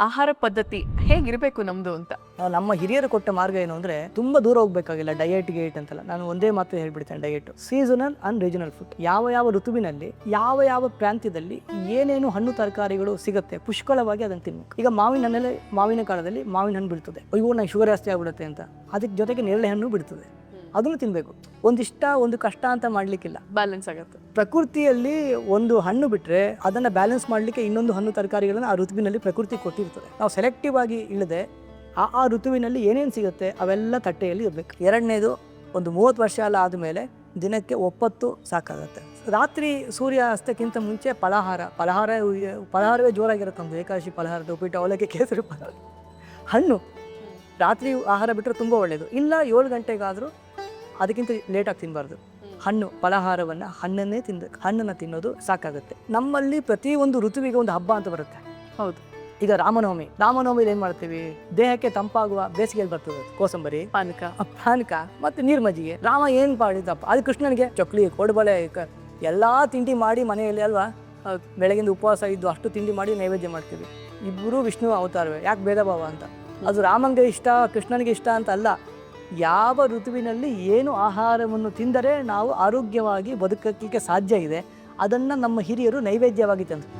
ಆಹಾರ ಪದ್ಧತಿ ಹೇಗಿರಬೇಕು ನಮ್ದು ಅಂತ. ನಾವು ನಮ್ಮ ಹಿರಿಯರು ಕೊಟ್ಟ ಮಾರ್ಗ ಏನು ಅಂದರೆ ತುಂಬ ದೂರ ಹೋಗಬೇಕಾಗಿಲ್ಲ ಡಯಟ್ ಗೇಟ್ ಅಂತಲ್ಲ. ನಾನು ಒಂದೇ ಮಾತು ಹೇಳ್ಬಿಡ್ತೇನೆ, diet seasonal and regional food. ಯಾವ ಋತುವಿನಲ್ಲಿ ಯಾವ ಪ್ರಾಂತ್ಯದಲ್ಲಿ ಏನೇನು ಹಣ್ಣು ತರಕಾರಿಗಳು ಸಿಗುತ್ತೆ ಪುಷ್ಕಳವಾಗಿ ಅದನ್ನು ತಿನ್ನಬೇಕು. ಈಗ ಮಾವಿನ ಹಣ್ಣಲ್ಲಿ ಮಾವಿನ ಕಾಲದಲ್ಲಿ ಮಾವಿನ ಹಣ್ಣು ಬಿಡ್ತದೆ, ಅಯ್ಯೋ ನಂಗೆ ಶುಗರ್ ಜಾಸ್ತಿ ಆಗ್ಬಿಡುತ್ತೆ ಅಂತ, ಅದಕ್ಕೆ ಜೊತೆಗೆ ನೇರಳೆ ಹಣ್ಣು ಬಿಡ್ತದೆ, ಅದನ್ನು ತಿನ್ನಬೇಕು. ಒಂದಿಷ್ಟ ಒಂದು ಕಷ್ಟ ಅಂತ ಮಾಡಲಿಕ್ಕಿಲ್ಲ, ಬ್ಯಾಲೆನ್ಸ್ ಆಗುತ್ತೆ. ಪ್ರಕೃತಿಯಲ್ಲಿ ಒಂದು ಹಣ್ಣು ಬಿಟ್ಟರೆ ಅದನ್ನು ಬ್ಯಾಲೆನ್ಸ್ ಮಾಡಲಿಕ್ಕೆ ಇನ್ನೊಂದು ಹಣ್ಣು ತರಕಾರಿಗಳನ್ನು ಆ ಋತುವಿನಲ್ಲಿ ಪ್ರಕೃತಿ ಕೊಟ್ಟಿರ್ತದೆ. ನಾವು ಸೆಲೆಕ್ಟಿವ್ ಆಗಿ ಇಲ್ಲದೆ ಆ ಋತುವಿನಲ್ಲಿ ಏನೇನು ಸಿಗುತ್ತೆ ಅವೆಲ್ಲ ತಟ್ಟೆಯಲ್ಲಿ ಇರಬೇಕು. ಎರಡನೇದು, ಒಂದು 30 ವರ್ಷ ಎಲ್ಲ ಆದಮೇಲೆ ದಿನಕ್ಕೆ ಒಪ್ಪತ್ತು ಸಾಕಾಗುತ್ತೆ. ರಾತ್ರಿ ಸೂರ್ಯ ಅಸ್ತಕ್ಕಿಂತ ಮುಂಚೆ ಫಲಹಾರವೇ ಜೋರಾಗಿರುತ್ತೆ. ನಮ್ಮದು ಏಕಾದಶಿ ಫಲಹಾರದ ಉಪ್ಪಿಟ್ಟು, ಅವಲಕ್ಕಿ, ಕೇಸರಿ ಫಲಹಾರ. ಹಣ್ಣು ರಾತ್ರಿ ಆಹಾರ ಬಿಟ್ಟರೆ ತುಂಬ ಒಳ್ಳೆಯದು. ಇಲ್ಲ 7 ಗಂಟೆಗಾದರೂ ಅದಕ್ಕಿಂತ ಲೇಟಾಗಿ ತಿನ್ನಬಾರ್ದು. ಹಣ್ಣು ಫಲಹಾರವನ್ನು ಹಣ್ಣನ್ನೇ ತಿನ್ನಬೇಕು. ಹಣ್ಣನ್ನು ತಿನ್ನೋದು ಸಾಕಾಗುತ್ತೆ. ನಮ್ಮಲ್ಲಿ ಪ್ರತಿಯೊಂದು ಋತುವಿಗೆ ಒಂದು ಹಬ್ಬ ಅಂತ ಬರುತ್ತೆ. ಹೌದು. ಈಗ ರಾಮನವಮಿಲಿ ಏನು ಮಾಡ್ತೀವಿ, ದೇಹಕ್ಕೆ ತಂಪಾಗುವ ಬೇಸಿಗೆಯಲ್ಲಿ ಬರ್ತದೆ ಕೋಸಂಬರಿ, ಪಾನಕ ಮತ್ತು ನೀರು ಮಜ್ಜಿಗೆ. ರಾಮ ಏನು ಮಾಡಿದಪ್ಪ, ಅದು ಕೃಷ್ಣನಿಗೆ ಚಕ್ಲಿ, ಕೋಡುಬಳೆ ಎಲ್ಲ ತಿಂಡಿ ಮಾಡಿ ಮನೆಯಲ್ಲಿ ಅಲ್ವಾ. ಹೌದು. ಬೆಳಗಿಂದ ಉಪವಾಸ ಇದ್ದು ಅಷ್ಟು ತಿಂಡಿ ಮಾಡಿ ನೈವೇದ್ಯ ಮಾಡ್ತೀವಿ. ಇಬ್ಬರು ವಿಷ್ಣು ಅವತಾರವೇ, ಯಾಕೆ ಭೇದ ಭಾವ ಅಂತ. ಅದು ರಾಮನಿಗೆ ಇಷ್ಟ ಕೃಷ್ಣನಿಗೆ ಇಷ್ಟ ಅಂತ ಅಲ್ಲ. ಯಾವ ಋತುವಿನಲ್ಲಿ ಏನು ಆಹಾರವನ್ನು ತಿಂದರೆ ನಾವು ಆರೋಗ್ಯವಾಗಿ ಬದುಕಲಿಕ್ಕೆ ಸಾಧ್ಯ ಇದೆ ಅದನ್ನು ನಮ್ಮ ಹಿರಿಯರು ನೈವೇದ್ಯವಾಗಿ ತಂದರು.